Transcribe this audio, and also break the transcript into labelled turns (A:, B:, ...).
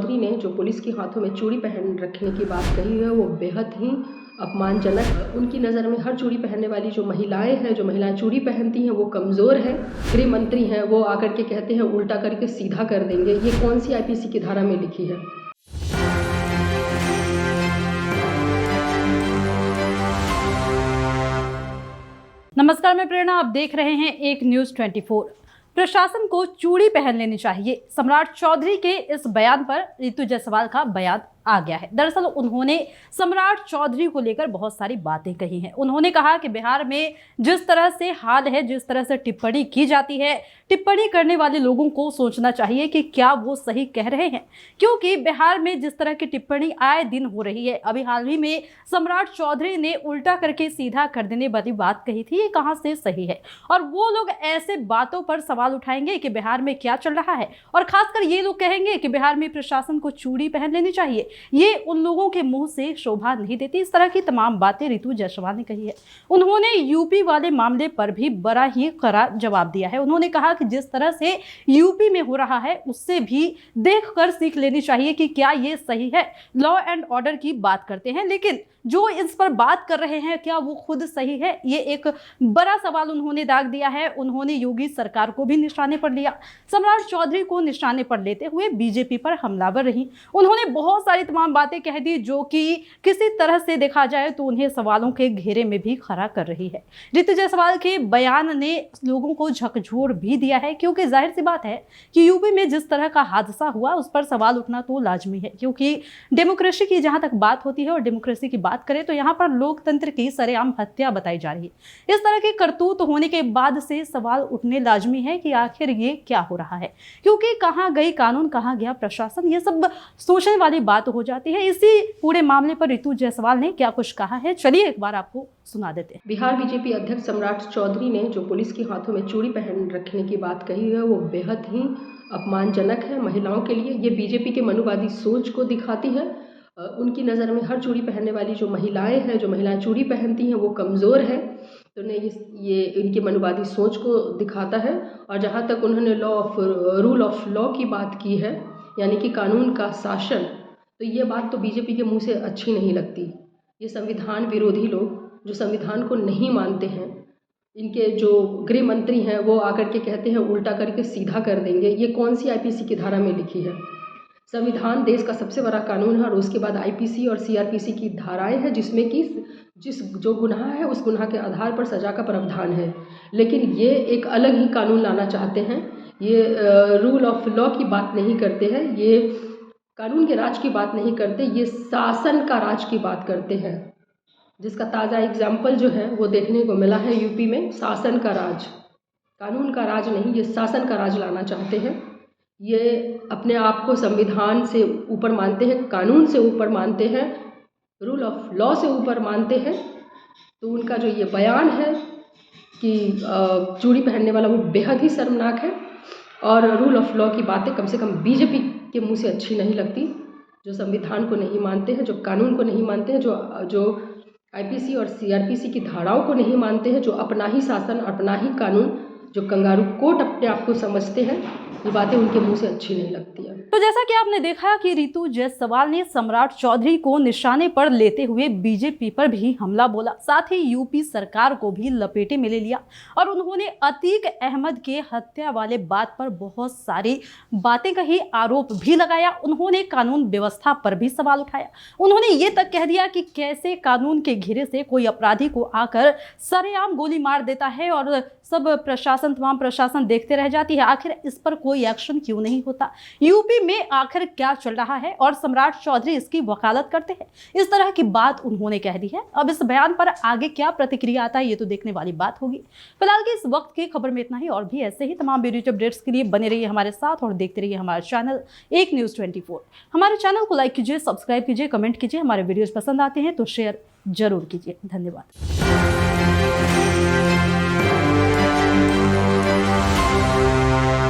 A: चौधरी ने जो पुलिस के हाथों में चूड़ी पहन रखने की बात कही है वो बेहद ही अपमानजनक है। उनकी नज़र में हर चूड़ी पहनने वाली जो महिलाएं हैं, जो महिलाएं चूड़ी पहनती हैं वो कमज़ोर हैं। गृह मंत्री हैं वो आकर के कहते हैं उल्टा करके सीधा कर देंगे। ये कौन सी आईपीसी की धारा में लिखी है?
B: नमस्कार, मैं प्रेरणा, आप देख रहे हैं एक न्यूज़ 24। प्रशासन को चूड़ी पहन लेनी चाहिए। सम्राट चौधरी के इस बयान पर रितु जायसवाल का बयान आ गया है। दरअसल उन्होंने सम्राट चौधरी को लेकर बहुत सारी बातें कही हैं। उन्होंने कहा कि बिहार में जिस तरह से हाल है, जिस तरह से टिप्पणी की जाती है, टिप्पणी करने वाले लोगों को सोचना चाहिए कि क्या वो सही कह रहे हैं, क्योंकि बिहार में जिस तरह की टिप्पणी आए दिन हो रही है। अभी हाल ही में सम्राट चौधरी ने उल्टा करके सीधा कर देने वाली बात कही थी, ये कहाँ से सही है? और वो लोग ऐसे बातों पर सवाल उठाएंगे कि बिहार में क्या चल रहा है, और खासकर ये लोग कहेंगे कि बिहार में प्रशासन को चूड़ी पहन लेनी चाहिए। ये उन लोगों के मुंह से शोभा नहीं देती। इस तरह की तमाम बातें रितु जायसवाल ने कही है। उन्होंने यूपी वाले मामले पर भी बड़ा ही कड़ा जवाब दिया है। उन्होंने कहा कि जिस तरह से यूपी में हो रहा है उससे भी देखकर सीख लेनी चाहिए कि क्या ये सही है। लॉ एंड ऑर्डर की बात करते हैं, लेकिन जो इस पर बात कर रहे हैं क्या वो खुद सही है? ये एक बड़ा सवाल उन्होंने दाग दिया है। उन्होंने योगी सरकार को भी निशाने पर लिया। सम्राट चौधरी को निशाने पर लेते हुए बीजेपी पर हमलावर रही। उन्होंने बहुत सारी तमाम बातें कह दी जो कि किसी तरह से देखा जाए तो उन्हें सवालों के घेरे में भी खड़ा कर रही है। रितु जायसवाल के बयान ने लोगों को झकझोर भी दिया है, क्योंकि जाहिर सी बात है कि यूपी में जिस तरह का हादसा हुआ उस पर सवाल उठना तो लाजमी है, क्योंकि डेमोक्रेसी की जहां तक बात होती है और डेमोक्रेसी की बात करें तो यहाँ पर लोकतंत्र की सरेआम हत्या बताई जा रही है। इस तरह के करतूत होने के बाद से सवाल उठने लाजमी है कि आखिर ये क्या हो रहा है, क्योंकि कहाँ गई कानून, कहाँ गया प्रशासन, ये सब सोचने वाली बात हो जाती है। इसी पूरे मामले पर रितु जायसवाल ने क्या कुछ कहा है, चलिए एक बार आपको सुना देते हैं।
A: बिहार बीजेपी अध्यक्ष सम्राट चौधरी ने जो पुलिस के हाथों में चूड़ी पहन रखने की बात कही है वो बेहद ही अपमानजनक है महिलाओं के लिए। ये बीजेपी के मनुवादी सोच को दिखाती है। उनकी नज़र में हर चूड़ी पहनने वाली जो महिलाएं हैं, जो महिलाएं चूड़ी पहनती हैं वो कमज़ोर हैं। तो ये इनकी मनुवादी सोच को दिखाता है। और जहाँ तक उन्होंने रूल ऑफ लॉ की बात की है, यानी कि कानून का शासन, तो ये बात तो बीजेपी के मुंह से अच्छी नहीं लगती। ये संविधान विरोधी लोग जो संविधान को नहीं मानते हैं, इनके जो गृह मंत्री हैं वो आकर के कहते हैं उल्टा करके सीधा कर देंगे। ये कौन सी आईपीसी की धारा में लिखी है? संविधान देश का सबसे बड़ा कानून है और उसके बाद आईपीसी और सीआरपीसी की धाराएं हैं, जिसमें कि जो गुनाह है उस गुनाह के आधार पर सज़ा का प्रावधान है। लेकिन ये एक अलग ही कानून लाना चाहते हैं। ये रूल ऑफ लॉ की बात नहीं करते हैं, ये कानून के राज की बात नहीं करते, ये शासन का राज की बात करते हैं, जिसका ताज़ा एग्जाम्पल जो है वो देखने को मिला है यूपी में। शासन का राज, कानून का राज नहीं, ये शासन का राज लाना चाहते हैं। ये अपने आप को संविधान से ऊपर मानते हैं, कानून से ऊपर मानते हैं, रूल ऑफ लॉ से ऊपर मानते हैं। तो उनका जो ये बयान है कि चूड़ी पहनने वाला, वो बेहद ही शर्मनाक है। और रूल ऑफ लॉ की बातें कम से कम बीजेपी के मुंह से अच्छी नहीं लगती, जो संविधान को नहीं मानते हैं, जो कानून को नहीं मानते हैं, जो आईपीसी और सीआरपीसी की धाराओं को नहीं मानते हैं, जो अपना ही शासन, अपना ही कानून, जो कंगारू कोर्ट अपने आप को समझते हैं, ये बातें उनके मुंह से अच्छी नहीं लगती है।
B: तो जैसा कि आपने देखा कि रितु जायसवाल ने सम्राट चौधरी को निशाने पर लेते हुए बीजेपी पर भी हमला बोला, साथ ही यूपी सरकार को भी लपेटे में ले लिया। और उन्होंने अतीक अहमद के हत्या वाले बात पर बहुत सारी बातें कही, आरोप भी लगाया। उन्होंने कानून व्यवस्था पर भी सवाल उठाया। उन्होंने ये तक कह दिया कि कैसे कानून के घेरे से कोई अपराधी को आकर सरेआम गोली मार देता है और सब तमाम प्रशासन देखते रह जाती है। आखिर इस पर कोई एक्शन क्यों नहीं होता? यूपी में आखिर क्या चल रहा है? और सम्राट चौधरी इसकी वकालत करते हैं, इस तरह की बात उन्होंने कह दी है। अब इस बयान पर आगे क्या प्रतिक्रिया आता है ये तो देखने वाली बात होगी। फिलहाल की इस वक्त की खबर में इतना ही, और भी ऐसे ही तमाम वीडियो अपडेट्स के लिए बने रहिए हमारे साथ और देखते रहिए हमारा चैनल एक न्यूज़ 24। हमारे चैनल को लाइक कीजिए, सब्सक्राइब कीजिए, कमेंट कीजिए। हमारे वीडियोज पसंद आते हैं तो शेयर जरूर कीजिए। धन्यवाद।